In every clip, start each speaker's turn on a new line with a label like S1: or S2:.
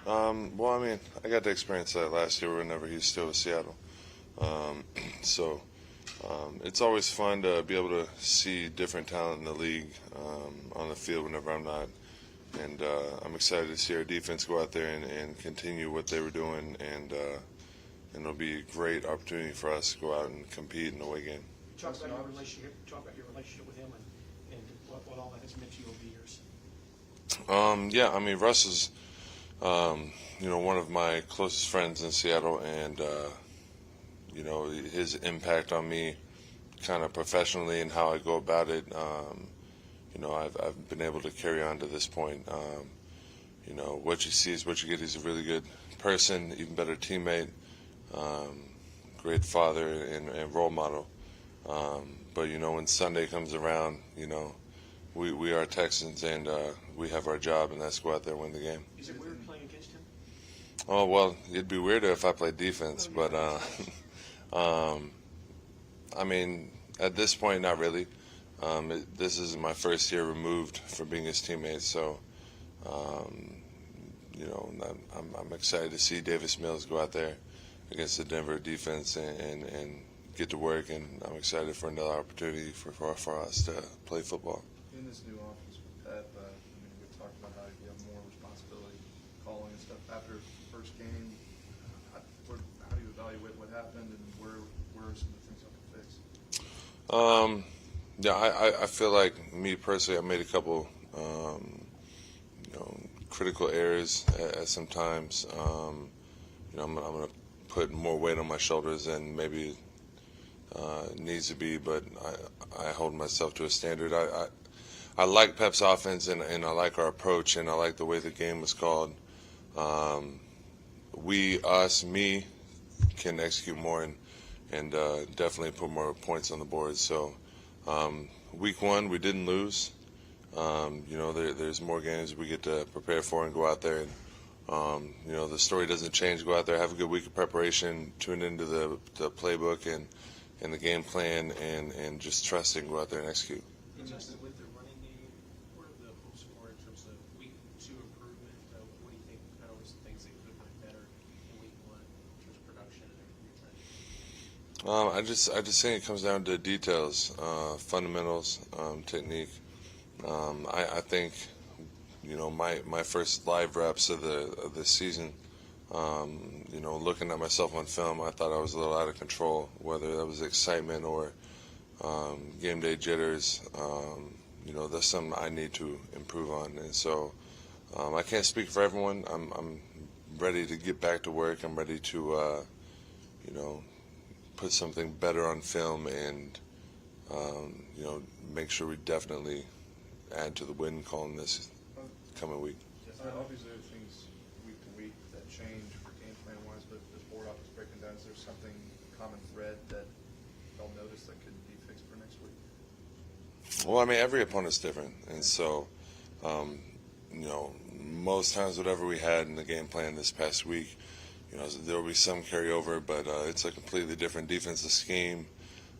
S1: Well, I mean, I got to experience that last year whenever he's still with Seattle. Um, so it's always fun to be able to see different talent in the league on the field whenever I'm not. And I'm excited to see our defense go out there and continue what they were doing. And it'll be a great opportunity for us to go out and compete in the away game.
S2: Talk about your relationship. Talk about your relationship with him and what all that has meant to you over the years.
S1: Yeah, I mean, Russ is, one of my closest friends in Seattle, and his impact on me, kind of professionally and how I go about it. I've been able to carry on to this point. What you see is what you get. He's a really good person, even better teammate, great father and role model. But when Sunday comes around, we are Texans, and we have our job, and that's go out there and win the game.
S2: Is it weird playing against him?
S1: Oh, well, it'd be weirder if I played defense, but I mean, at this point, not really. This is my first year removed from being his teammate, so I'm excited to see Davis Mills go out there against the Denver defense and get to work, and I'm excited for another opportunity for us to play football.
S3: In this new offense with Pep, we talked about how you have more responsibility, calling and stuff. After the first game, how do you evaluate what happened, and where are some of the things I can fix?
S1: Yeah, I feel like me personally, I made a couple, critical errors at some times. I'm going to put more weight on my shoulders than maybe it needs to be, but I hold myself to a standard. I like Pep's offense, and I like our approach, and I like the way the game was called. Me, can execute more and definitely put more points on the board. So week one, we didn't lose. There's more games we get to prepare for and go out there. And, the story doesn't change. Go out there, have a good week of preparation, tune into the playbook and the game plan, and just trust and go out there and execute.
S4: Justin, with the running game, what are the hopes for in terms of week 2 improvement? What do you think kind of was the things that could have been better in week 1 in terms of production and everything you're trying to do?
S1: I just think it comes down to details, fundamentals, technique. I think, my first live reps of this season, looking at myself on film, I thought I was a little out of control, whether that was excitement or game day jitters. That's something I need to improve on. And so I can't speak for everyone. I'm ready to get back to work. I'm ready to, put something better on film and, make sure we definitely add to the win column this coming week.
S3: Obviously, there are things week to week that change for game plan wise, but this board office breaking down, is there something common thread that y'all notice that could be fixed for next week?
S1: Well, I mean, every opponent's different, and so, most times whatever we had in the game plan this past week, there will be some carryover, but it's a completely different defensive scheme.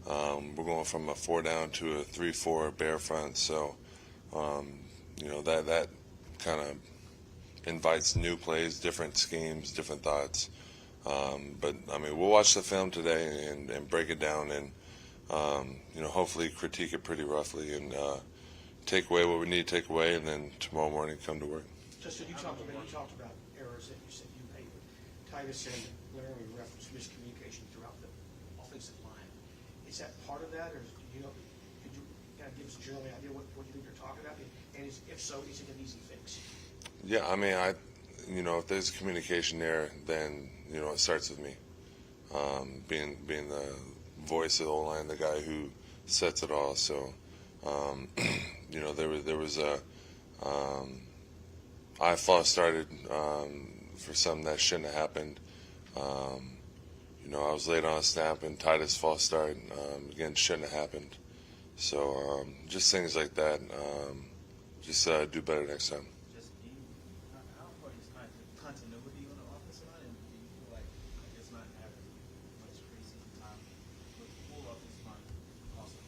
S1: We're going from a 4-down to a 3-4 bear front, so that kind of invites new plays, different schemes, different thoughts. But I mean, we'll watch the film today and break it down and hopefully critique it pretty roughly and take away what we need to take away, and then tomorrow morning come to work.
S2: Justin, you talked about errors that you said you made. Titus and Larry referenced miscommunication throughout the offensive line. Is that part of that, or could you kind of give us a general idea what you think you're talking about? And if so, is it an easy fix?
S1: Yeah, I mean, if there's communication there, then it starts with me, being the voice of the O-line, the guy who sets it all. So, there was a I false started for something that shouldn't have happened. I was late on a snap, and Titus false start again shouldn't have happened. So just things like that. Just do better next time.
S4: Just how important is continuity on the offensive line, and do you feel like it's not having much preseason time with the full offensive line also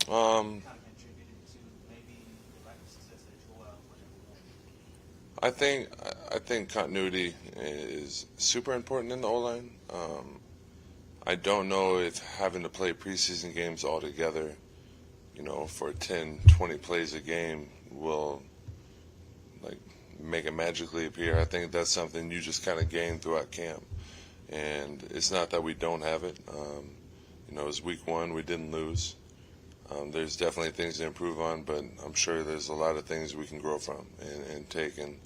S4: kind of contributed to maybe the lack of success that Joel whatever.
S1: I think continuity is super important in the O-line. I don't know if having to play preseason games all together, for 10, 20 plays a game will like make it magically appear. I think that's something you just kind of gain throughout camp, and it's not that we don't have it. It was week 1, we didn't lose. There's definitely things to improve on, but I'm sure there's a lot of things we can grow from and take and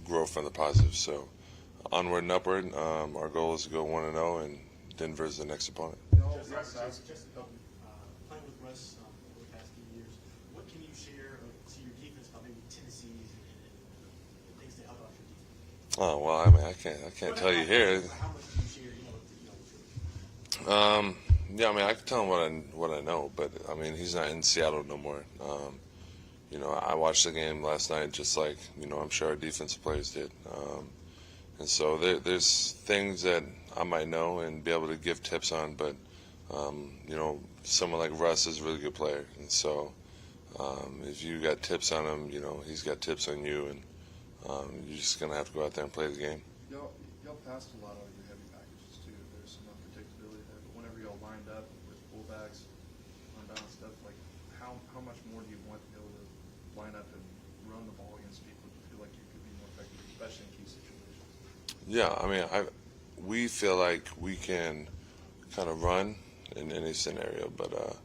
S1: grow from the positives. So onward and upward. Our goal is to go 1-0, and Denver's the next opponent.
S2: Playing with Russ over the past few years, what can you share to your defense about maybe tendencies and things that help out your defense?
S1: Oh well, I mean, I can't tell you here.
S2: How much do you share?
S1: Yeah, I mean, I can tell him what I know, but I mean, he's not in Seattle no more. I watched the game last night, just like I'm sure our defensive players did, and so there's things that I might know and be able to give tips on, but someone like Russ is a really good player, and so if you got tips on him, he's got tips on you, and you're just gonna have to go out there and play the game.
S3: Y'all passed a lot of your heavy packages too. There's some unpredictability there, but whenever y'all lined up with fullbacks, unbalanced stuff, like how much more do you want to be able to line up and run the ball against people? Do you feel like you could be more effective, especially in key situations?
S1: Yeah, I mean, we feel like we can kind of run in any scenario, but at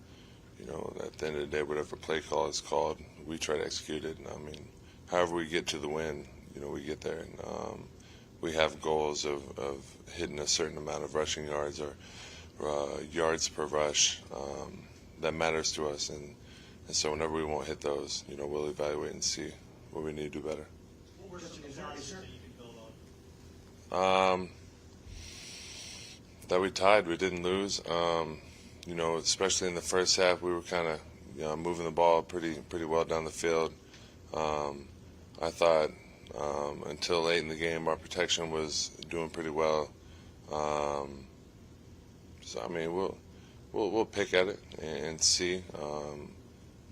S1: the end of the day, whatever play call is called, we try to execute it. And I mean, however we get to the win, we get there. And we have goals of hitting a certain amount of rushing yards or yards per rush that matters to us. And so whenever we won't hit those, we'll evaluate and see what we need to do better.
S4: What were some advantages that you could build on?
S1: That we tied, we didn't lose. Especially in the first half, we were kind of moving the ball pretty well down the field. I thought until late in the game, our protection was doing pretty well. So I mean, we'll pick at it and see.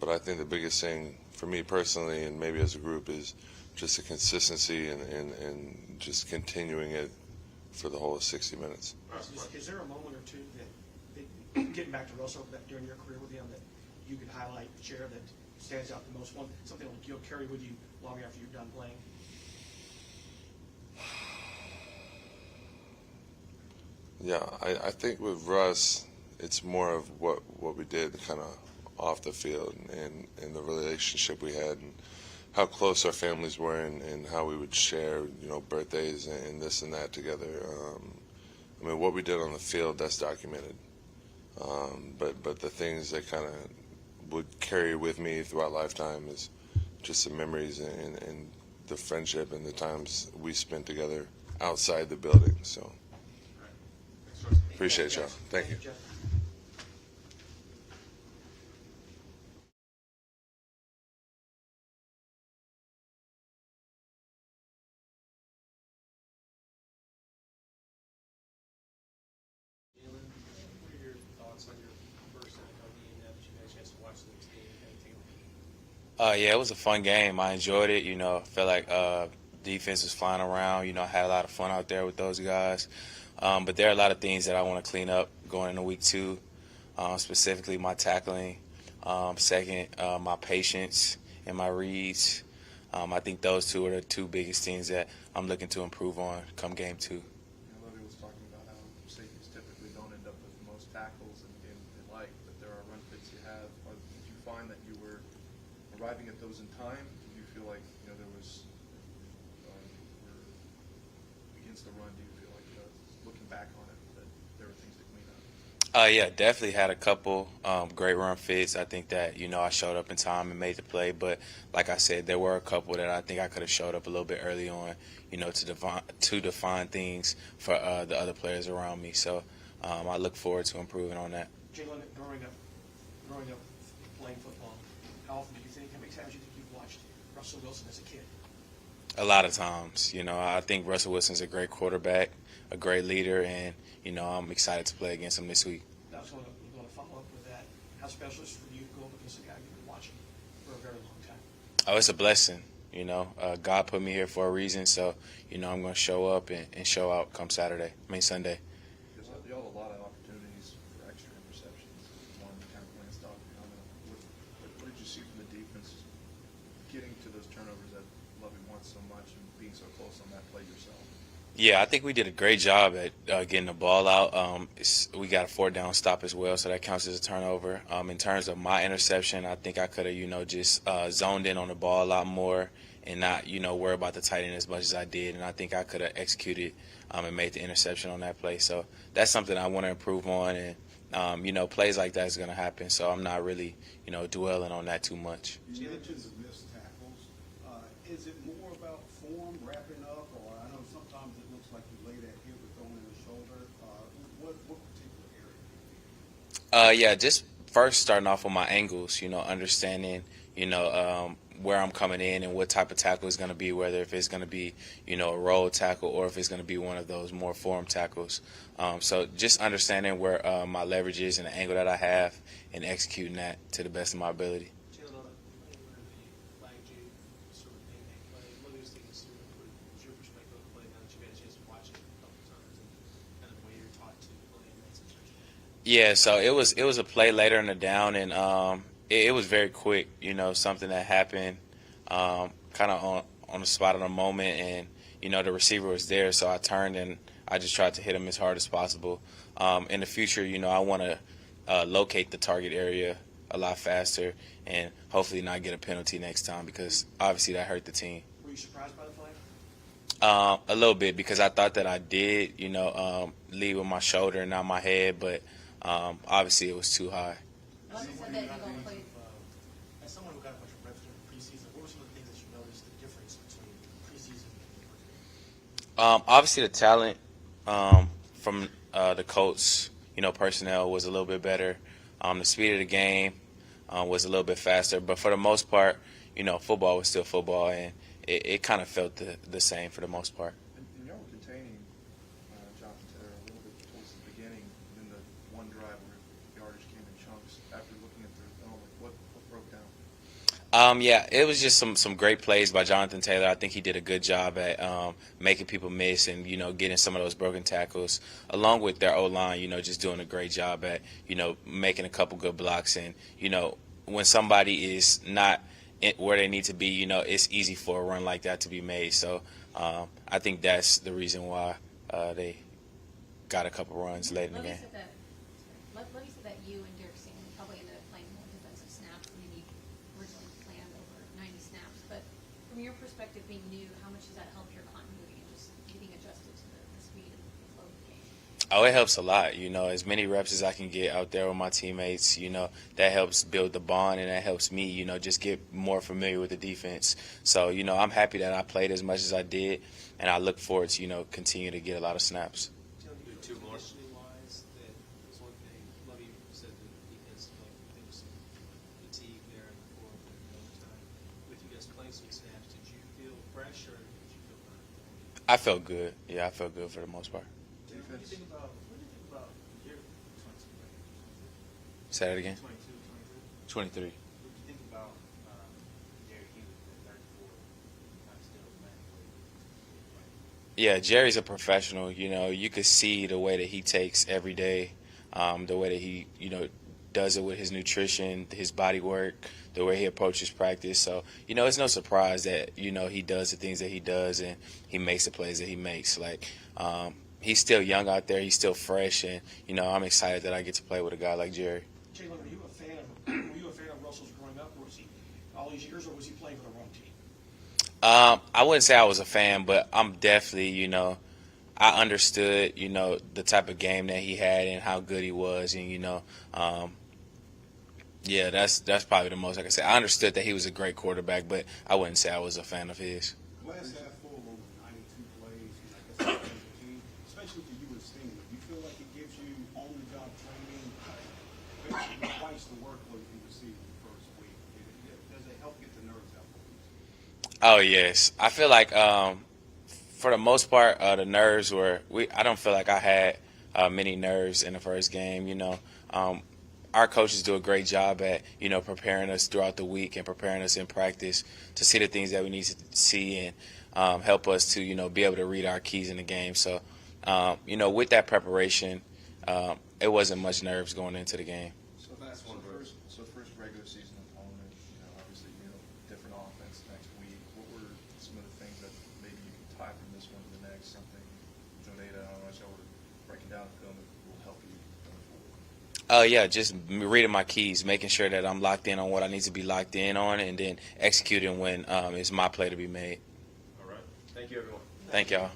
S1: But I think the biggest thing for me personally, and maybe as a group, is just the consistency and just continuing it for the whole 60 minutes.
S2: Is there a moment or two that getting back to Russell, that during your career with him, that you could highlight, share, that stands out the most? Something that you'll carry with you long after you're done playing?
S1: Yeah, I think with Russ, it's more of what we did kind of off the field and the relationship we had and how close our families were and how we would share, birthdays and this and that together. I mean, what we did on the field, that's documented. But the things that kind of would carry with me throughout lifetime is just the memories and the friendship and the times we spent together outside the building. So appreciate y'all. Thank you.
S2: Jeff.
S4: Jalen, what are your thoughts on your first NFL game now that you had a chance to watch the next game and take a lead?
S5: Yeah, it was a fun game. I enjoyed it. I felt like defense was flying around. I had a lot of fun out there with those guys. But there are a lot of things that I want to clean up going into week 2, specifically my tackling. Second, my patience and my reads. I think those two are the two biggest things that I'm looking to improve on come game 2.
S3: Levy was talking about how safeties typically don't end up with the most tackles and but there are run fits you have. Did you find that you were arriving at those in time? Did you feel like there was against the run? Do you feel like looking back on it that there were things to clean up?
S5: Yeah, definitely had a couple great run fits. I think that, I showed up in time and made the play. But like I said, there were a couple that I think I could have showed up a little bit early on, to define things for the other players around me. So I look forward to improving on that.
S2: Jalen, growing up playing football, how often do you think, how many times do you think you've watched Russell Wilson as a kid?
S5: A lot of times. I think Russell Wilson's a great quarterback, a great leader, and, I'm excited to play against him this week.
S2: I was going to follow up with that. How special is it for you to go up against a guy you've been watching for a very long time?
S5: Oh, it's a blessing. God put me here for a reason, so I'm going to show up and show out come Sunday.
S3: You all have a lot of opportunities for extra interceptions. One kind of glanced off your helmet. What did you see from the defense getting to those turnovers that Lovie wants so much and being so close on that play yourself?
S5: Yeah, I think we did a great job at getting the ball out. We got a 4th down stop as well, so that counts as a turnover. In terms of my interception, I think I could have, just zoned in on the ball a lot more and not, worry about the tight end as much as I did. And I think I could have executed and made the interception on that play. So that's something I want to improve on. And, plays like that is going to happen. So I'm not really, dwelling on that too much.
S6: You mentioned the missed tackles. Is it more about form, wrapping up, or I know sometimes it looks like you lay that hit with throwing in the shoulder. What particular area?
S5: Yeah, just first starting off with my angles, understanding, where I'm coming in and what type of tackle it's going to be, whether if it's going to be, a roll tackle or if it's going to be one of those more form tackles. So just understanding where my leverage is and the angle that I have and executing that to the best of my ability. Yeah, so it was a play later in the down, and it was very quick. Something that happened kind of on the spot of the moment, and the receiver was there, so I turned and I just tried to hit him as hard as possible. In the future, I want to locate the target area a lot faster, and hopefully not get a penalty next time because obviously that hurt the team.
S2: Were you surprised by the play?
S5: A little bit because I thought that I did, lead with my shoulder and not my head, but obviously it was too high.
S2: As someone who got a bunch of reps during the preseason, what were some of the things that you noticed the difference between preseason and the first game?
S5: Obviously the talent from the Colts, personnel was a little bit better. The speed of the game was a little bit faster, but for the most part, football was still football, and it kind of felt the same for the most part.
S3: And y'all were containing Jonathan Taylor a little bit towards the beginning, and then the one drive where yardage came in chunks. After looking at the film, what broke down?
S5: Yeah, it was just some great plays by Jonathan Taylor. I think he did a good job at making people miss and, getting some of those broken tackles, along with their O-line, just doing a great job at, making a couple good blocks. And, when somebody is not where they need to be, it's easy for a run like that to be made. So I think that's the reason why they got a couple runs late in the game.
S7: Lovie said that you and Derek Singleton probably ended up playing more defensive snaps than you originally planned, over 90 snaps. But from your perspective, being new, how much does that help your continuity and just getting adjusted to the speed and the flow of the game?
S5: Oh, it helps a lot. As many reps as I can get out there with my teammates, that helps build the bond and that helps me, just get more familiar with the defense. So, I'm happy that I played as much as I did, and I look forward to, continue to get a lot of snaps.
S4: Two more. Wise, that was one thing. Lovie said the defense, there was some fatigue there in the fourth and overtime. With you guys playing some snaps, did you feel fresh or did you feel fine?
S5: I felt good. Yeah, I felt good for the most part.
S4: What do you think about your 22?
S5: Say that again?
S4: 22,
S5: 23.
S4: 23. What do you think about Jerry Hughes at 34? Kind of still playing.
S5: Yeah, Jerry's a professional. You could see the way that he takes every day, the way that he, does it with his nutrition, his body work, the way he approaches practice. So, it's no surprise that, he does the things that he does and he makes the plays that he makes. He's still young out there. He's still fresh. And, I'm excited that I get to play with a guy like Jerry.
S2: Jalen, were you a fan of Russell's growing up, or was he all these years, or was he playing for the wrong team?
S5: I wouldn't say I was a fan, but I'm definitely, I understood, the type of game that he had and how good he was. And, yeah, that's probably the most I can say. I understood that he was a great quarterback, but I wouldn't say I was a fan of his.
S6: Glass half full over 92 plays, and I guess as a team, especially for you and Steven, do you feel like it gives you on-the-job training, basically twice the workload you received in the first week? Does it help get the nerves out for you?
S5: Oh, yes. I feel like for the most part, the nerves were – I don't feel like I had many nerves in the first game, our coaches do a great job at, preparing us throughout the week and preparing us in practice to see the things that we need to see and help us to, be able to read our keys in the game. So, with that preparation, it wasn't much nerves going into the game.
S3: So that's first regular season opponent, obviously, different offense next week. What were some of the things that maybe you can tie from this one to the next? Something, Jonata, I don't know, so we're breaking down the film that will help you going forward.
S5: Yeah, just reading my keys, making sure that I'm locked in on what I need to be locked in on, and then executing when it's my play to be made.
S3: All right. Thank you, everyone.
S5: Thank y'all.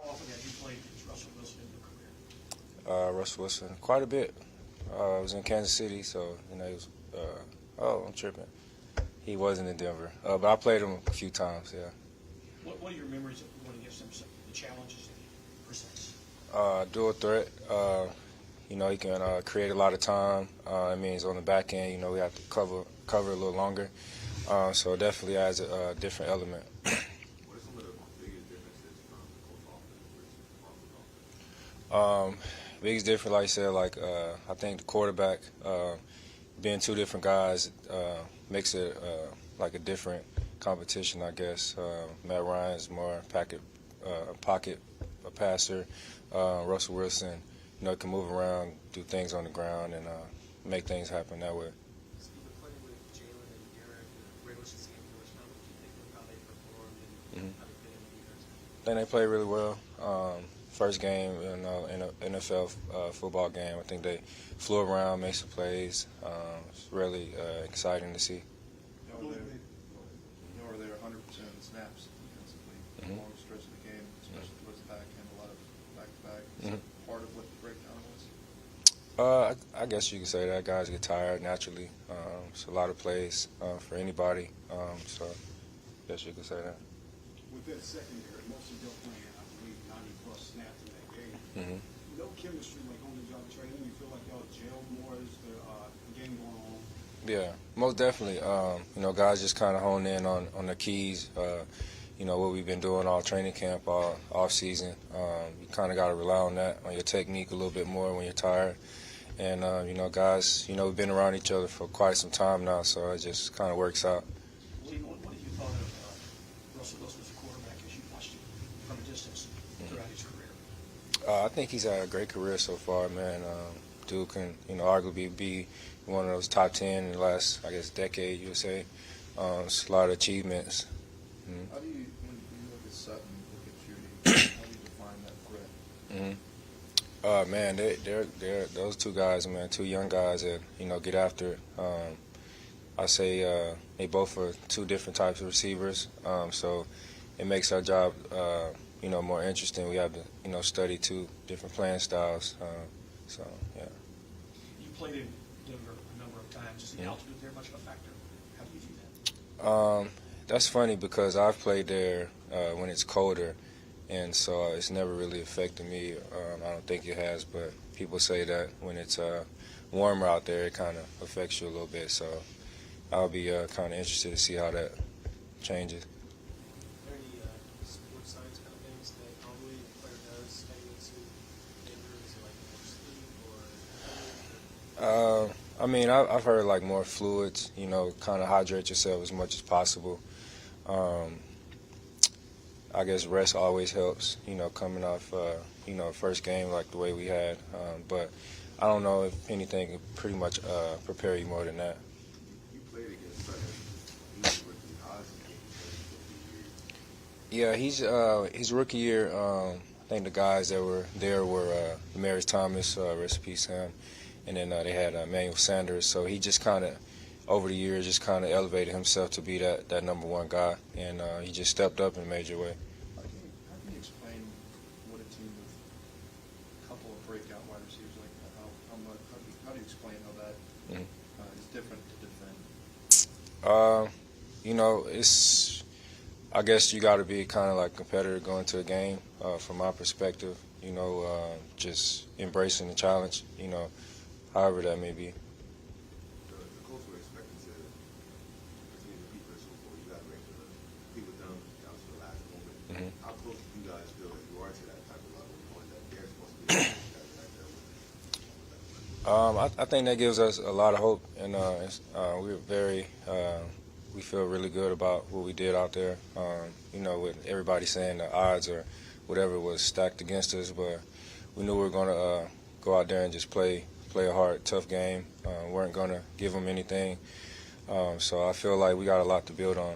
S2: How often have you played against Russell Wilson in your career?
S8: Russell Wilson, quite a bit. I was in Kansas City, so he was. I'm tripping. He wasn't in Denver, but I played him a few times. Yeah.
S2: What are your memories of going against him? The challenges that he presents.
S8: Dual threat. He can create a lot of time. I mean, he's on the back end. We have to cover a little longer. So it definitely adds a different element.
S9: What are some of the biggest differences from the coach offense versus offense?
S8: Biggest difference, like I said, I think the quarterback being two different guys makes it like a different competition, I guess. Matt Ryan's more pocket passer. Russell Wilson, can move around, do things on the ground, and make things happen that way.
S4: So you've been playing with Jalen and Derek in the regular season game first time. What do you think of how they performed and how they fit in with you guys?
S8: I think they played really well. First game in an NFL football game. I think they flew around, made some plays. It's really exciting to see.
S3: Y'all were there 100% of the snaps defensively, for a long stretch of the game, especially towards the back end, a lot of back-to-back. Is that part of what the breakdown was?
S8: I guess you could say that. Guys get tired naturally. It's a lot of plays for anybody. So I guess you could say that.
S6: With that secondary, most of y'all playing, I believe, 90+ snaps in that game. No chemistry like on the job training. You feel like y'all gel more as the game going on?
S8: Yeah, most definitely. Guys just kind of hone in on the keys. What we've been doing all training camp, all off season. You kind of got to rely on that, on your technique a little bit more when you're tired. And guys, we've been around each other for quite some time now, so it just kind of works out.
S2: What have you thought of Russell Wilson as a quarterback as you watched him from a distance throughout his career?
S8: I think he's had a great career so far, man. Dude can, arguably be one of those top 10 in the last, I guess, decade, you would say. It's a lot of achievements.
S3: How do you, when you look at Sutton, look at Judy, how do you define that threat?
S8: Man, they're those two guys, man, two young guys that get after it. I say they both are two different types of receivers, so it makes our job more interesting. We have to study two different playing styles. So yeah.
S2: You played in Denver a number of times. Is the altitude there much of a factor? How do you view that?
S8: That's funny because I've played there when it's colder, and so it's never really affected me. I don't think it has, but people say that when it's warmer out there, it kind of affects you a little bit. So I'll be kind of interested to see how that changes.
S4: Are there any sports science kind of things that normally a player does heading into Denver? Is it like more sleep or?
S8: I mean, I've heard like more fluids, kind of hydrate yourself as much as possible. I guess rest always helps, coming off, first game like the way we had. But I don't know if anything can pretty much prepare you more than that.
S9: You played against Sutton. He's rookie. How's he
S8: Yeah, his rookie year. I think the guys that were there were Demarius Thomas, rest in peace him, and then they had Emmanuel Sanders. So he just kind of over the years just kind of elevated himself to be that number one guy, and he just stepped up in a major way.
S3: How can you explain what a team with a couple of breakout wide receivers like that, how do you explain how that is different to defend?
S8: You know, I guess you got to be kind of like a competitor going to a game. From my perspective, you know, just embracing the challenge. You know, however that may be.
S9: The coach were expecting to continue to beat Bristol before you guys were able to compete with them down to the last moment.
S8: Mhm.
S9: How close do you guys feel that you are to that type of level, knowing that they're supposed to be the guys right there with
S8: I think that gives us a lot of hope, and we feel really good about what we did out there. You know, with everybody saying the odds or whatever was stacked against us, but we knew we were going to go out there and just play a hard, tough game. Weren't going to give them anything. So I feel like we got a lot to build on.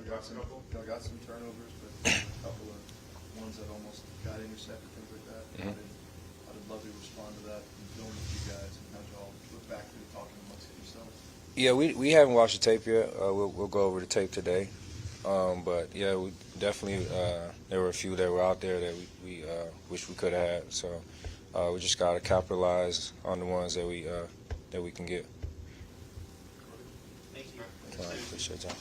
S3: Got some turnovers, but a couple of ones that almost got intercepted, things like that.
S8: Mhm.
S3: I'd love to respond to that and film with you guys and how y'all look back to talking amongst yourselves.
S8: Yeah, we haven't watched the tape yet. We'll go over the tape today. But yeah, we definitely there were a few that were out there that we wish we could have had. So we just got to capitalize on the ones that we can get.
S4: Thank you.
S8: All right, appreciate y'all.